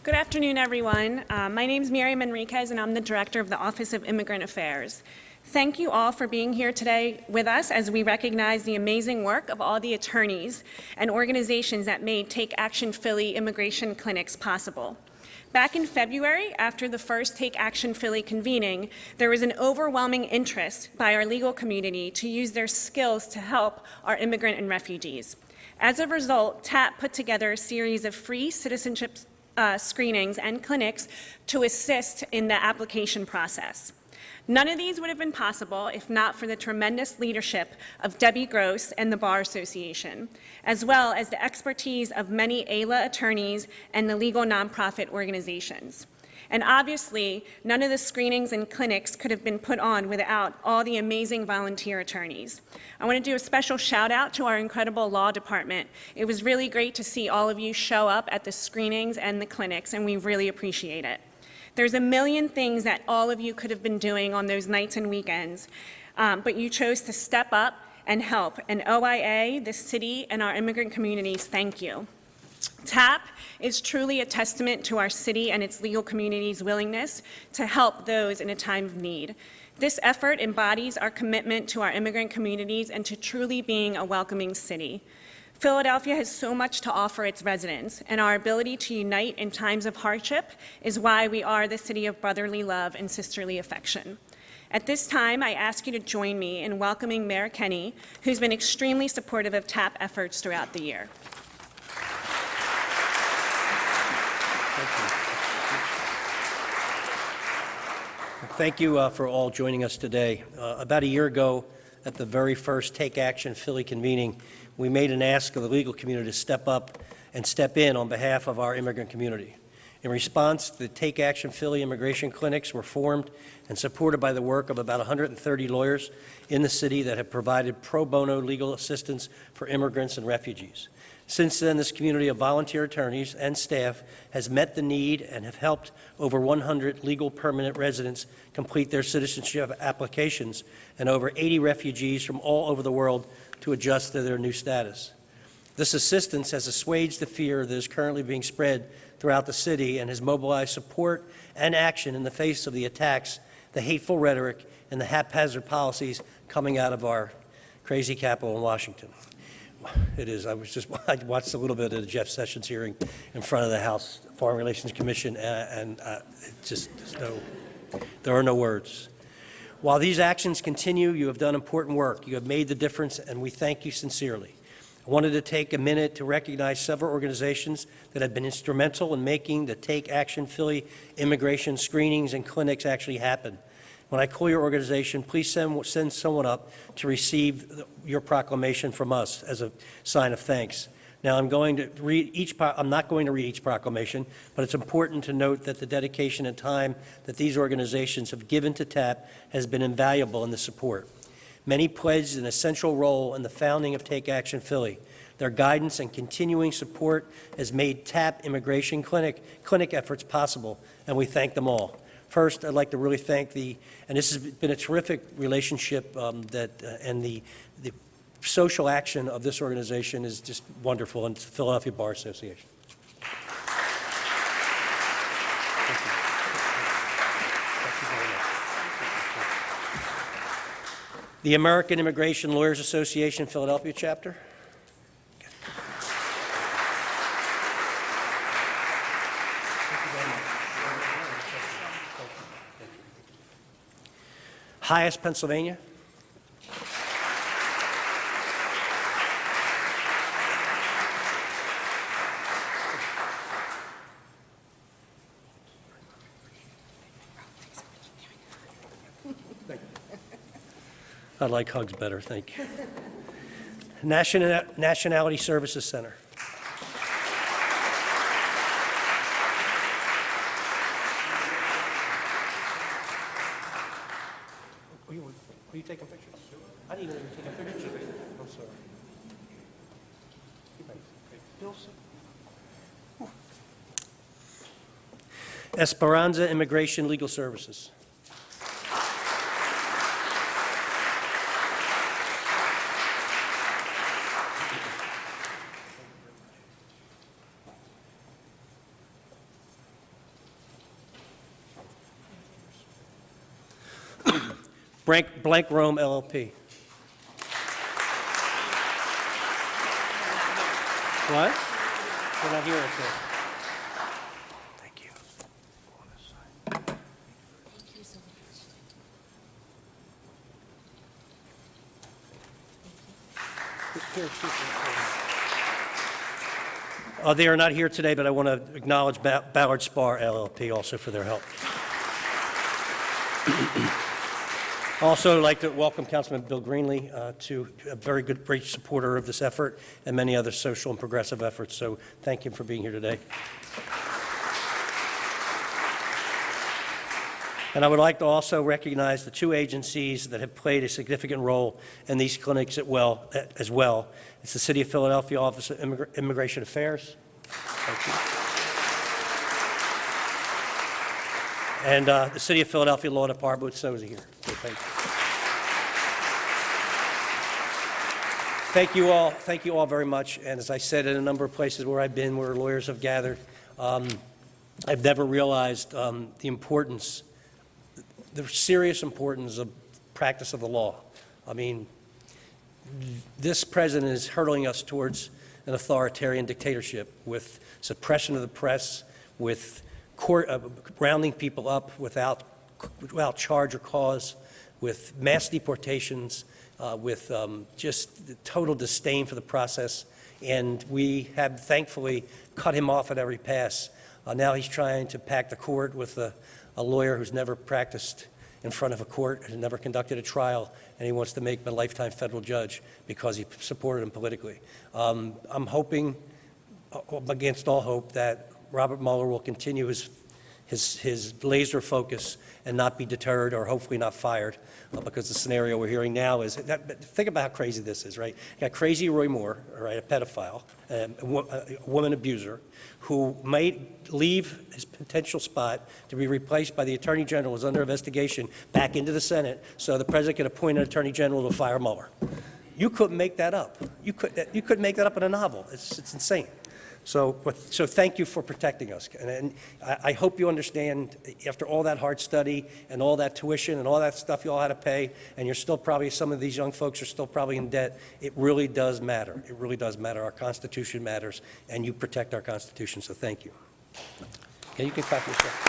Good afternoon, everyone. My name is Miriam Enriquez, and I'm the Director of the Office of Immigrant Affairs. Thank you all for being here today with us as we recognize the amazing work of all the attorneys and organizations that made Take Action Philly immigration clinics possible. Back in February, after the first Take Action Philly convening, there was an overwhelming interest by our legal community to use their skills to help our immigrant and refugees. As a result, TAP put together a series of free citizenship screenings and clinics to assist in the application process. None of these would have been possible if not for the tremendous leadership of Debbie Gross and the Bar Association, as well as the expertise of many AILA attorneys and the legal nonprofit organizations. And obviously, none of the screenings and clinics could have been put on without all the amazing volunteer attorneys. I want to do a special shout out to our incredible law department. It was really great to see all of you show up at the screenings and the clinics, and we really appreciate it. There's a million things that all of you could have been doing on those nights and weekends, but you chose to step up and help. And OIA, the city, and our immigrant communities, thank you. TAP is truly a testament to our city and its legal community's willingness to help those in a time of need. This effort embodies our commitment to our immigrant communities and to truly being a welcoming city. Philadelphia has so much to offer its residents, and our ability to unite in times of hardship is why we are the city of brotherly love and sisterly affection. At this time, I ask you to join me in welcoming Mayor Kenney, who's been extremely supportive of TAP efforts throughout the year. Thank you for all joining us today. About a year ago, at the very first Take Action Philly convening, we made an ask of the legal community to step up and step in on behalf of our immigrant community. In response, the Take Action Philly immigration clinics were formed and supported by the work of about 130 lawyers in the city that have provided pro bono legal assistance for immigrants and refugees. Since then, this community of volunteer attorneys and staff has met the need and have helped over 100 legal permanent residents complete their citizenship applications and over 80 refugees from all over the world to adjust to their new status. This assistance has assuaged the fear that is currently being spread throughout the city and has mobilized support and action in the face of the attacks, the hateful rhetoric, and the haphazard policies coming out of our crazy capital in Washington. It is. I watched a little bit of the Jeff Sessions hearing in front of the House Foreign Relations Commission, and there are no words. While these actions continue, you have done important work. You have made the difference, and we thank you sincerely. I wanted to take a minute to recognize several organizations that have been instrumental in making the Take Action Philly immigration screenings and clinics actually happen. When I call your organization, please send someone up to receive your proclamation from us as a sign of thanks. Now, I'm not going to read each proclamation, but it's important to note that the dedication and time that these organizations have given to TAP has been invaluable in the support. Many pledged an essential role in the founding of Take Action Philly. Their guidance and continuing support has made TAP immigration clinic efforts possible, and we thank them all. First, I'd like to really thank and this has been a terrific relationship and the social action of this organization is just wonderful, and it's the Philadelphia Bar Association. The American Immigration Lawyers Association Philadelphia chapter. Highest, Pennsylvania. I like hugs better, thank you. Nationality Services Center. Are you taking pictures? I didn't even take a picture. I'm sorry. Esperanza Immigration Legal Services. Blank Rome LLP. What? They're not here, sir. Thank you. They are not here today, but I want to acknowledge Ballard Spar LLP also for their help. Also, I'd like to welcome Councilman Bill Greenlee to a very good, great supporter of this effort and many other social and progressive efforts. So thank you for being here today. And I would like to also recognize the two agencies that have played a significant role in these clinics as well. It's the City of Philadelphia Office of Immigration Affairs. Thank you. And the City of Philadelphia Law Department with SOZA here. So thank you. Thank you all very much. And as I said, in a number of places where I've been, where lawyers have gathered, I've never realized the importance, the serious importance of practice of the law. I mean, this president is hurtling us towards an authoritarian dictatorship with suppression of the press, with rounding people up without charge or cause, with mass deportations, with just total disdain for the process. And we have thankfully cut him off at every pass. Now he's trying to pack the court with a lawyer who's never practiced in front of a court, has never conducted a trial, and he wants to make him a lifetime federal judge because he supported him politically. I'm hoping, against all hope, that Robert Mueller will continue his laser focus and not be deterred or hopefully not fired, because the scenario we're hearing now is, think about how crazy this is, right? You got crazy Roy Moore, right, a pedophile, a woman abuser, who may leave his potential spot to be replaced by the Attorney General who's under investigation back into the Senate so the President can appoint an Attorney General to fire Mueller. You couldn't make that up. You couldn't make that up in a novel. It's insane. So thank you for protecting us. And I hope you understand, after all that hard study and all that tuition and all that stuff you all had to pay, and you're still probably, some of these young folks are still probably in debt, it really does matter. It really does matter. Our Constitution matters, and you protect our Constitution, so thank you. Okay, you can clap yourself.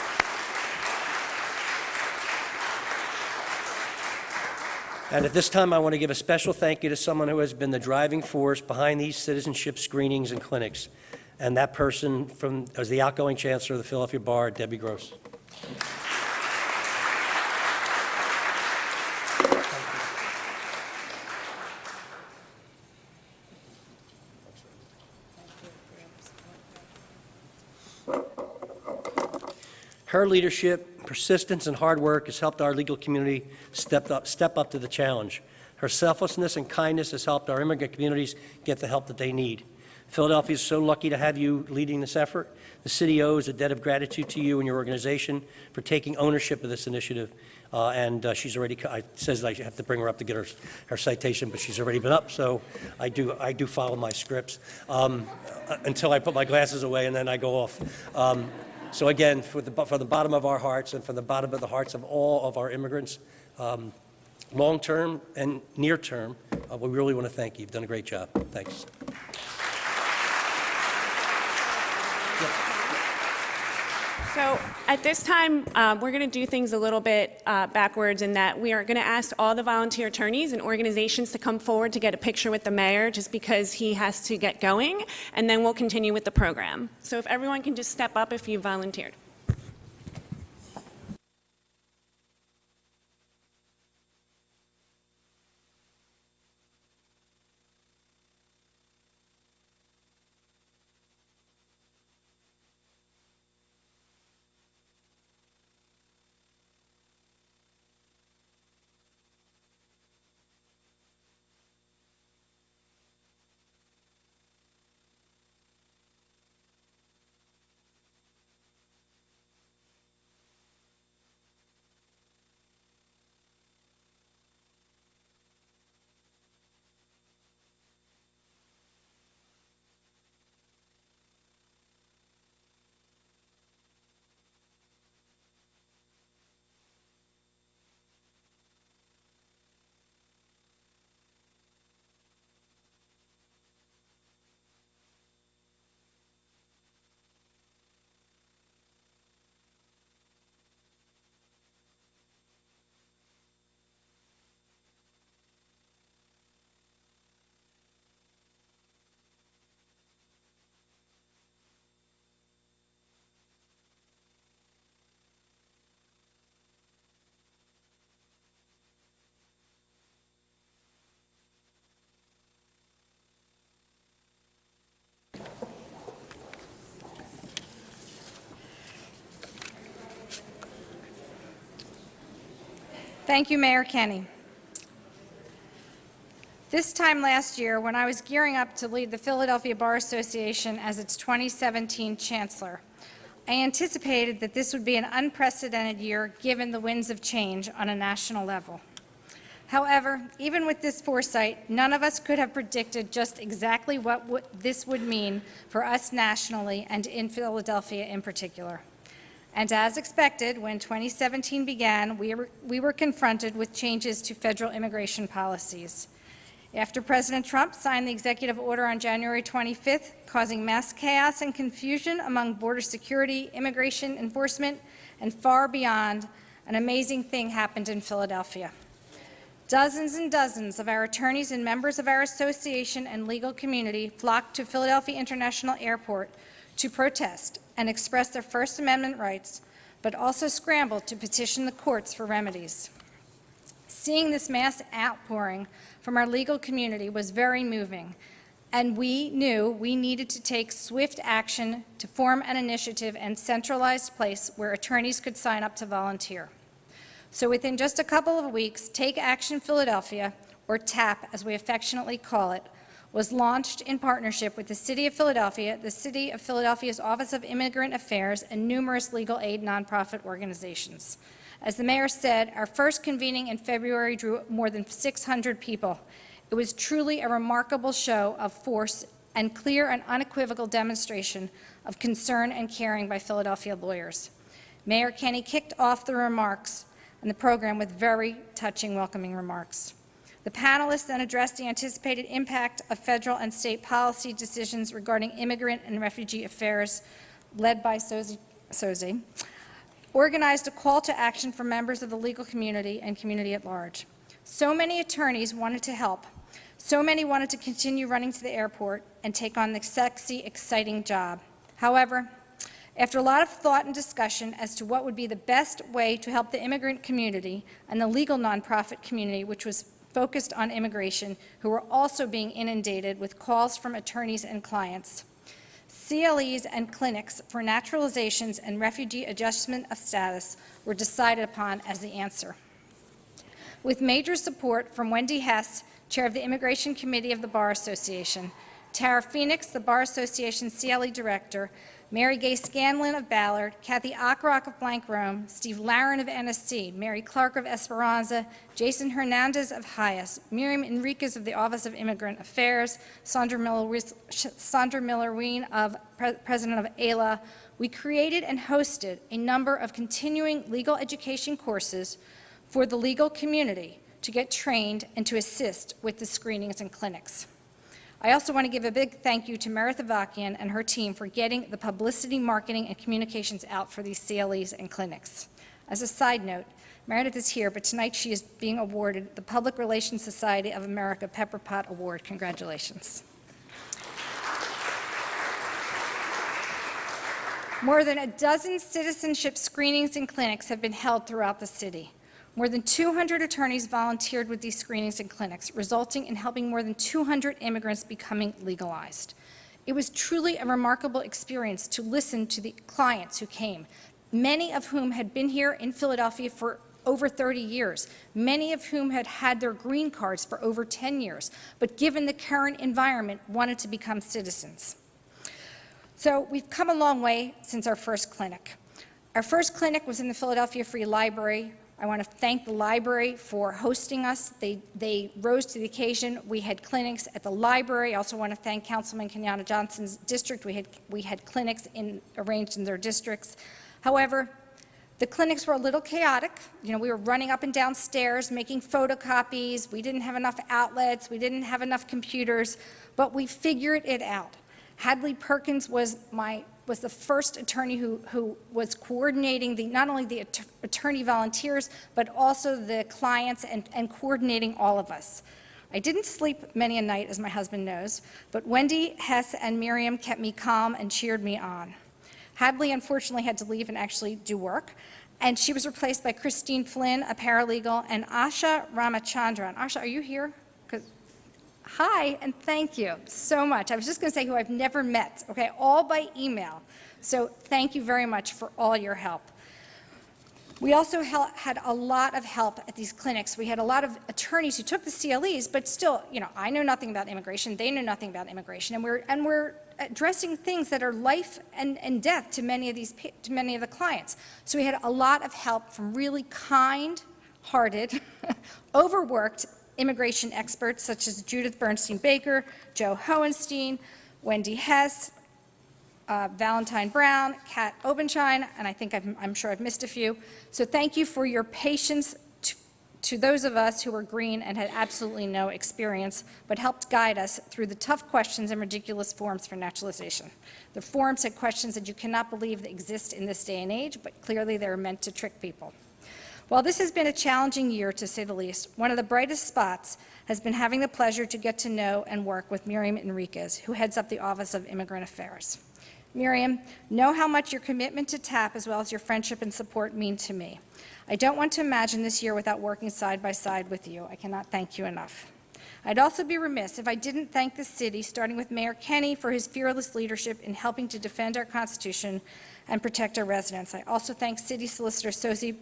And at this time, I want to give a special thank you to someone who has been the driving force behind these citizenship screenings and clinics. And that person was the outgoing chancellor of the Philadelphia Bar, Debbie Gross. Her leadership, persistence, and hard work has helped our legal community step up to the challenge. Her selflessness and kindness has helped our immigrant communities get the help that they need. Philadelphia is so lucky to have you leading this effort. The city owes a debt of gratitude to you and your organization for taking ownership of this initiative. She's already, says I have to bring her up to get her citation, but she's already been up, so I do follow my scripts until I put my glasses away and then I go off. So again, from the bottom of our hearts and from the bottom of the hearts of all of our immigrants, long-term and near-term, we really want to thank you. You've done a great job. Thanks. So at this time, we're going to do things a little bit backwards in that we are going to ask all the volunteer attorneys and organizations to come forward to get a picture with the mayor just because he has to get going, and then we'll continue with the program. So if everyone can just step up if you volunteered. Thank you, Mayor Kenny. This time last year, when I was gearing up to lead the Philadelphia Bar Association as its 2017 chancellor, I anticipated that this would be an unprecedented year given the winds of change on a national level. However, even with this foresight, none of us could have predicted just exactly what this would mean for us nationally and in Philadelphia in particular. And as expected, when 2017 began, we were confronted with changes to federal immigration policies. After President Trump signed the executive order on January 25th, causing mass chaos and confusion among border security, immigration enforcement, and far beyond, an amazing thing happened in Philadelphia. Dozens and dozens of our attorneys and members of our association and legal community flocked to Philadelphia International Airport to protest and express their First Amendment rights, but also scrambled to petition the courts for remedies. Seeing this mass outpouring from our legal community was very moving, and we knew we needed to take swift action to form an initiative and centralized place where attorneys could sign up to volunteer. So within just a couple of weeks, Take Action Philadelphia, or TAP as we affectionately call it, was launched in partnership with the City of Philadelphia, the City of Philadelphia's Office of Immigrant Affairs, and numerous legal aid nonprofit organizations. As the mayor said, our first convening in February drew more than 600 people. It was truly a remarkable show of force and clear and unequivocal demonstration of concern and caring by Philadelphia lawyers. Mayor Kenny kicked off the remarks and the program with very touching, welcoming remarks. The panelists then addressed the anticipated impact of federal and state policy decisions regarding immigrant and refugee affairs, led by Sozi, organized a call to action for members of the legal community and community at large. So many attorneys wanted to help. So many wanted to continue running to the airport and take on the sexy, exciting job. However, after a lot of thought and discussion as to what would be the best way to help the immigrant community and the legal nonprofit community, which was focused on immigration, who were also being inundated with calls from attorneys and clients, CLEs and clinics for naturalizations and refugee adjustment of status were decided upon as the answer. With major support from Wendy Hess, chair of the Immigration Committee of the Bar Association, Tara Phoenix, the Bar Association CLE director, Mary Gay Scanlon of Ballard, Kathy Akrock of Blank Rome, Steve Laren of NSC, Mary Clark of Esperanza, Jason Hernandez of Hyas, Miriam Enriquez of the Office of Immigrant Affairs, Sandra Miller-Ween of President of AILA. We created and hosted a number of continuing legal education courses for the legal community to get trained and to assist with the screenings and clinics. I also want to give a big thank you to Merit Avakian and her team for getting the publicity, marketing, and communications out for these CLEs and clinics. As a side note, Meredith is here, but tonight she is being awarded the Public Relations Society of America Pepper Pot Award. Congratulations. More than a dozen citizenship screenings and clinics have been held throughout the city. More than 200 attorneys volunteered with these screenings and clinics, resulting in helping more than 200 immigrants becoming legalized. It was truly a remarkable experience to listen to the clients who came, many of whom had been here in Philadelphia for over 30 years, many of whom had had their green cards for over 10 years, but given the current environment, wanted to become citizens. So we've come a long way since our first clinic. Our first clinic was in the Philadelphia Free Library. I want to thank the library for hosting us. They rose to the occasion. We had clinics at the library. I also want to thank Councilman Kenyatta Johnson's district. We had clinics arranged in their districts. However, the clinics were a little chaotic. We were running up and down stairs, making photocopies. We didn't have enough outlets. We didn't have enough computers, but we figured it out. Hadley Perkins was the first attorney who was coordinating not only the attorney volunteers, but also the clients and coordinating all of us. I didn't sleep many a night, as my husband knows, but Wendy, Hess, and Miriam kept me calm and cheered me on. Hadley, unfortunately, had to leave and actually do work, and she was replaced by Christine Flynn, a paralegal, and Asha Ramachandran. Asha, are you here? Hi, and thank you so much. I was just going to say who I've never met, okay, all by email. So thank you very much for all your help. We also had a lot of help at these clinics. We had a lot of attorneys who took the CLEs, but still, I know nothing about immigration, they know nothing about immigration, and we're addressing things that are life and death to many of the clients. So we had a lot of help from really kind-hearted, overworked immigration experts such as Judith Bernstein Baker, Joe Hohenstein, Wendy Hess, Valentine Brown, Kat Obenshine, and I think I'm sure I've missed a few. So thank you for your patience to those of us who were green and had absolutely no experience, but helped guide us through the tough questions and ridiculous forms for naturalization. The forms had questions that you cannot believe that exist in this day and age, but clearly they were meant to trick people. While this has been a challenging year, to say the least, one of the brightest spots has been having the pleasure to get to know and work with Miriam Enriquez, who heads up the Office of Immigrant Affairs. Miriam, know how much your commitment to TAP as well as your friendship and support mean to me. I don't want to imagine this year without working side by side with you. I cannot thank you enough. I'd also be remiss if I didn't thank the city, starting with Mayor Kenny, for his fearless leadership in helping to defend our Constitution and protect our residents. I also thank City Solicitor Sosi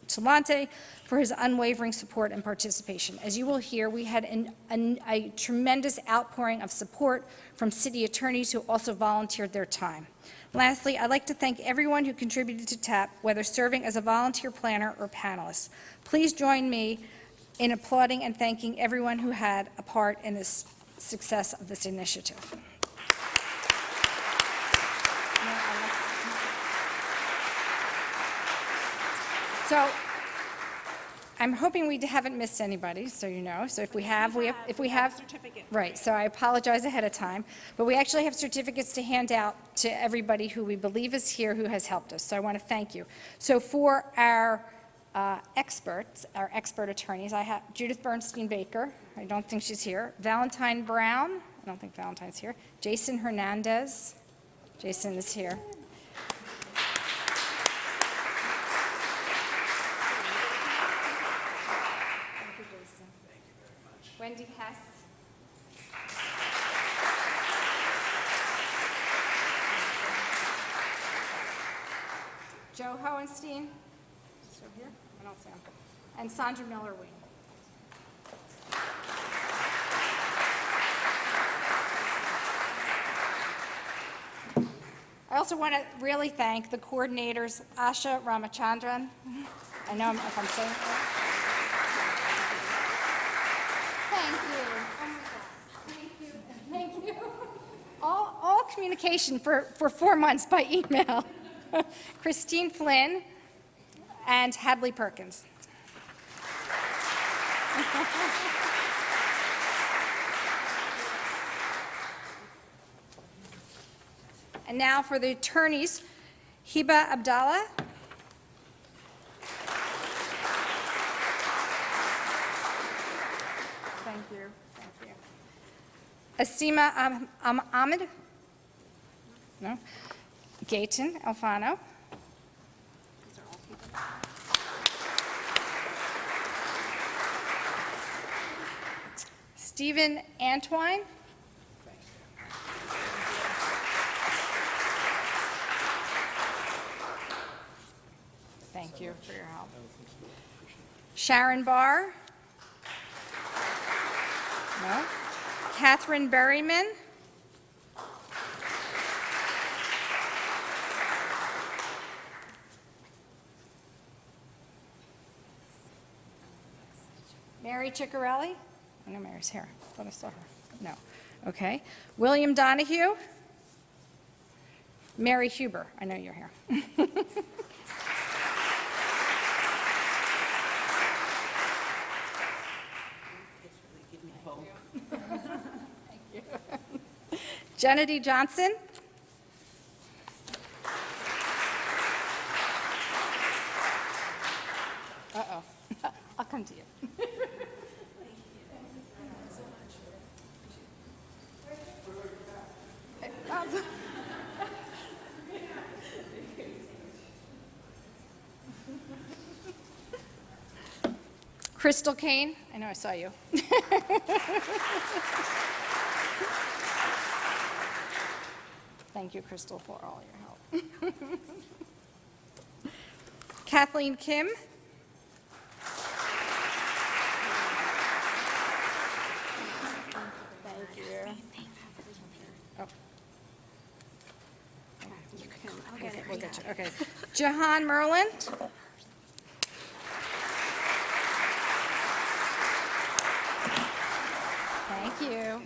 Talante for his unwavering support and participation. As you will hear, we had a tremendous outpouring of support from city attorneys who also volunteered their time. Lastly, I'd like to thank everyone who contributed to TAP, whether serving as a volunteer planner or panelist. Please join me in applauding and thanking everyone who had a part in the success of this initiative. So I'm hoping we haven't missed anybody, so you know. So if we have, certificate. right, so I apologize ahead of time. But we actually have certificates to hand out to everybody who we believe is here who has helped us. So I want to thank you. So for our experts, our expert attorneys, I have Judith Bernstein Baker. I don't think she's here. Valentine Brown. I don't think Valentine's here. Jason Hernandez. Jason is here. Wendy Hess. Joe Hohenstein. Still here? I don't see him. And Sandra Miller-Wing. I also want to really thank the coordinators, Asha Ramachandran. I know if I'm saying it right. Thank you. Oh my God. Thank you. All communication for 4 months by email. Christine Flynn and Hadley Perkins. And now for the attorneys, Hiba Abdallah. Thank you. Thank you. Asima Ahmed. No. Gayton Alfano. Stephen Antwine. Thank you for your help. Sharon Barr. No. Catherine Berryman. Mary Ciccarelli. I know Mary's here. I thought I saw her. No. Okay. William Donahue. Mary Huber. I know you're here. Thank you. Jennedy Johnson. Uh-oh. I'll come to you. Crystal Kane, I know I saw you. Thank you, Crystal, for all your help. Kathleen Kim. Thank you. Oh. We'll get you. Okay. Jahan Merland. Thank you.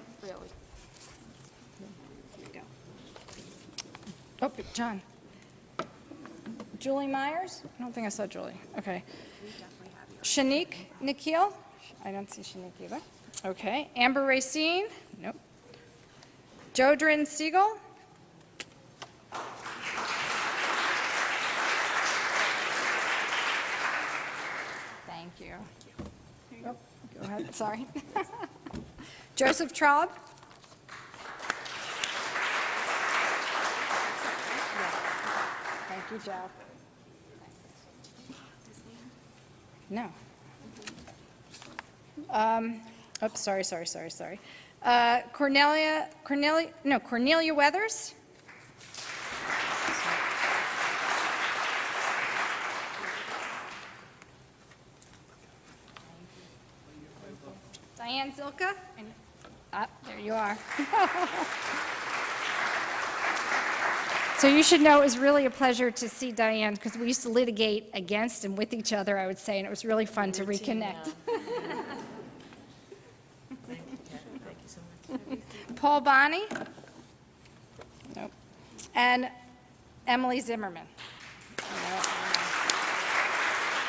Oh, John. Julie Myers? I don't think I saw Julie. Okay. Shanique Nikhil? I don't see Shanique either. Okay. Amber Racine? Nope. Jodrin Siegel? Thank you. Oh, go ahead, sorry. Joseph Traub? Thank you, Joe. No. Oops, sorry. Cornelia Weathers? Diane Zilka? There you are. So you should know it was really a pleasure to see Diane, because we used to litigate against and with each other, I would say, and it was really fun to reconnect. Paul Bonney? Nope. And Emily Zimmerman.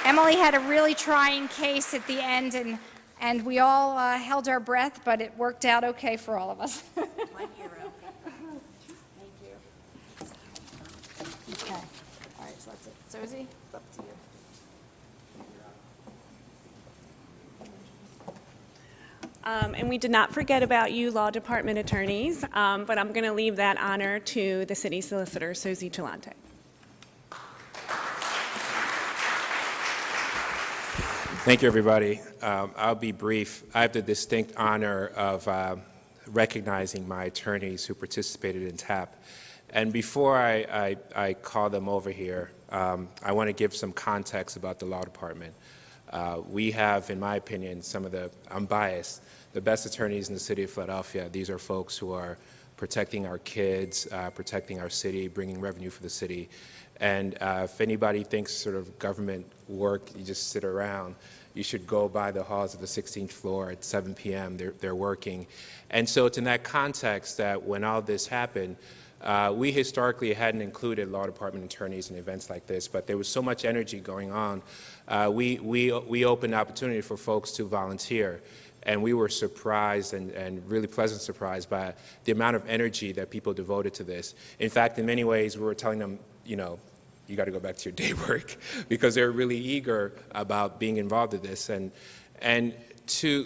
Emily had a really trying case at the end, and we all held our breath, but it worked out okay for all of us. My hero. Thank you. Okay. All right, so that's it. Susie, it's up to you. And we did not forget about you, law department attorneys, but I'm going to leave that honor to the city solicitor, Susie Chalante. Thank you, everybody. I'll be brief. I have the distinct honor of recognizing my attorneys who participated in TAP. And before I call them over here, I want to give some context about the law department. We have, in my opinion, some of the, I'm biased, the best attorneys in the city of Philadelphia. These are folks who are protecting our kids, protecting our city, bringing revenue for the city. And if anybody thinks sort of government work, you just sit around, you should go by the halls of the 16th floor at 7 p.m. They're working. And so it's in that context that when all this happened, we historically hadn't included law department attorneys in events like this, but there was so much energy going on. We opened opportunity for folks to volunteer. And we were surprised and really pleasant surprised by the amount of energy that people devoted to this. In fact, in many ways, we were telling them, you know, you got to go back to your day work because they're really eager about being involved in this. And to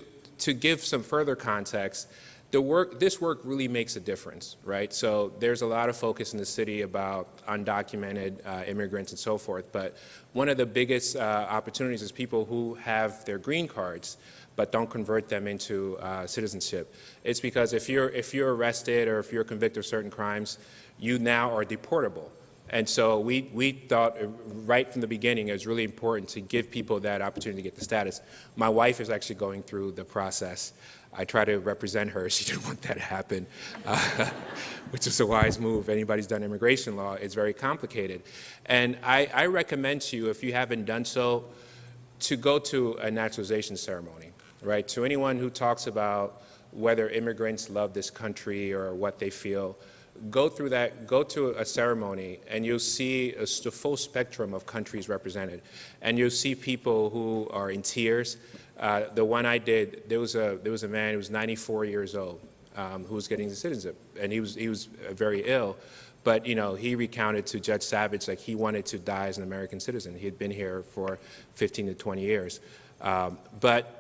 give some further context, this work really makes a difference, right? So there's a lot of focus in the city about undocumented immigrants and so forth, but one of the biggest opportunities is people who have their green cards but don't convert them into citizenship. It's because if you're arrested or if you're convicted of certain crimes, you now are deportable. And so we thought right from the beginning it was really important to give people that opportunity to get the status. My wife is actually going through the process. I try to represent her. She didn't want that to happen, which is a wise move. Anybody's done immigration law, it's very complicated. And I recommend to you, if you haven't done so, to go to a naturalization ceremony, right? To anyone who talks about whether immigrants love this country or what they feel, go through that, go to a ceremony, and you'll see the full spectrum of countries represented. And you'll see people who are in tears. The one I did, there was a man who was 94 years old who was getting the citizenship, and he was very ill. But you know, he recounted to Judge Savage like he wanted to die as an American citizen. He had been here for 15 to 20 years.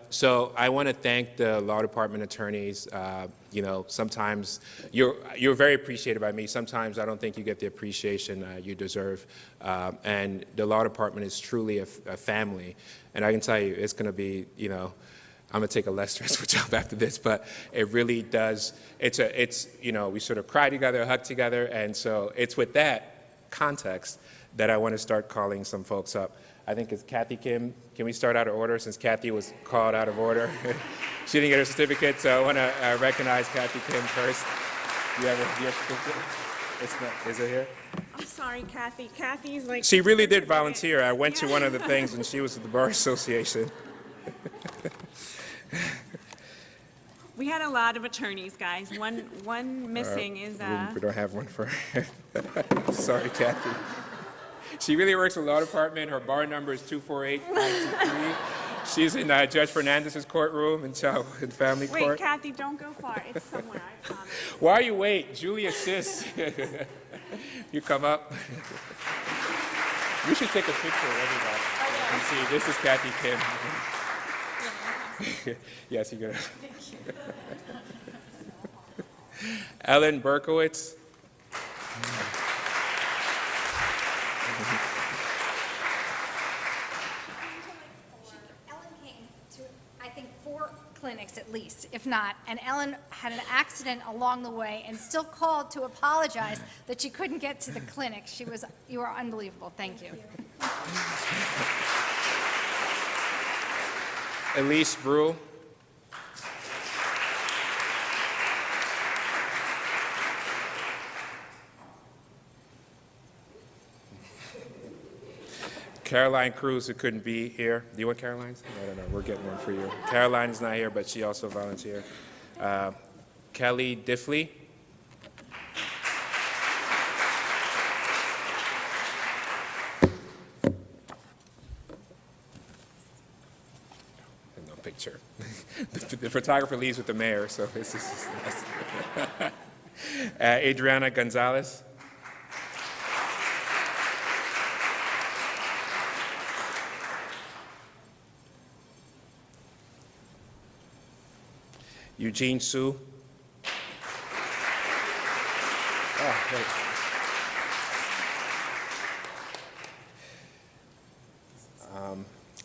So I want to thank the law department attorneys. You know, sometimes you're very appreciated by me. Sometimes I don't think you get the appreciation you deserve. And the law department is truly a family. And I can tell you, it's going to be, you know, I'm going to take a less stressful job after this, but it really does. It's you know, we sort of cry together, hug together, and so it's with that context that I want to start calling some folks up. I think it's Kathy Kim. Can we start out of order since Kathy was called out of order? She didn't get her certificate, so I want to recognize Kathy Kim first. You have your certificate? It's not, is it here? I'm sorry, Kathy. Kathy's like. She really did volunteer. I went to one of the things, and she was at the Bar Association. We had a lot of attorneys, guys. One missing is, We don't have one for her. Sorry, Kathy. She really works with the law department. Her bar number is 248523. She's in Judge Fernandez's courtroom in family wait, court. Kathy, don't go far. It's somewhere, I promise. While you wait, Julie assists. You come up. We should take a picture of everybody. And see, this is Kathy Kim. Yes, you got it. Ellen Berkowitz. Ellen came to, I think, 4 clinics at least, if not, and Ellen had an accident along the way and still called to apologize that she couldn't get to the clinic. You are unbelievable. Thank you. Elise Brew. Caroline Cruz, who couldn't be here. Do you want Caroline's? I don't know. We're getting one for you. Caroline is not here, but she also volunteered. Kelly Diffley. No picture. The photographer leaves with the mayor, so this is Adriana Gonzalez. Eugene Su. Oh, wait.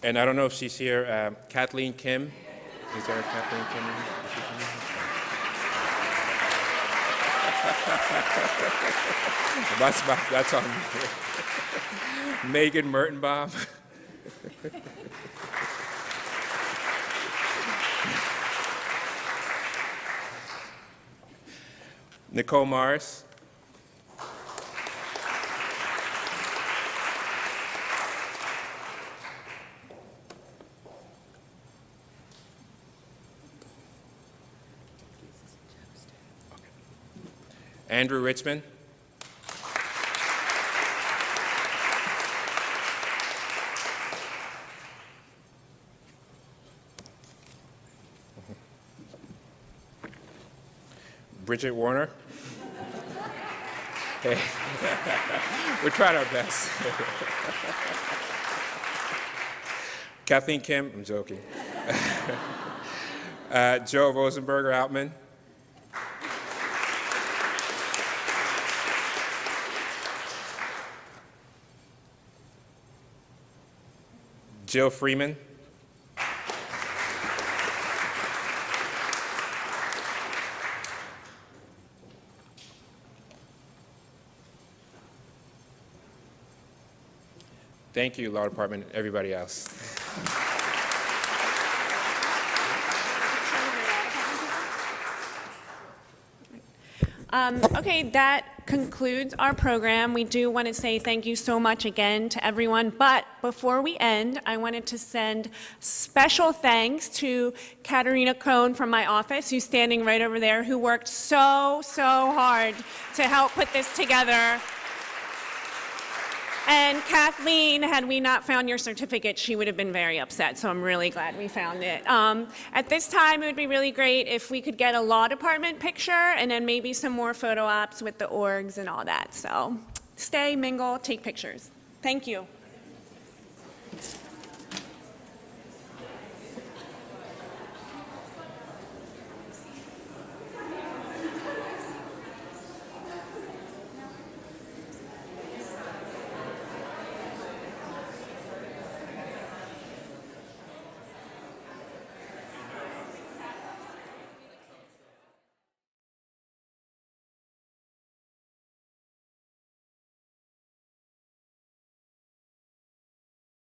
And I don't know if she's here. Kathleen Kim. Is there a Kathleen Kim? That's on me. Megan Mertenbaum. Nicole Morris. Andrew Richmond. Bridget Warner. Hey. We're trying our best. Kathleen Kim, I'm joking. Joe Rosenberger Outman. Jill Freeman. Thank you, Law Department, and everybody else. Okay, that concludes our program. We do want to say thank you so much again to everyone, but before we end, I wanted to send special thanks to Katerina Krohn from my office, who's standing right over there, who worked so hard to help put this together. And Kathleen, had we not found your certificate, she would have been very upset, so I'm really glad we found it. At this time, it would be really great if we could get a law department picture and then maybe some more photo ops with the orgs and all that. So stay, mingle, take pictures. Thank you.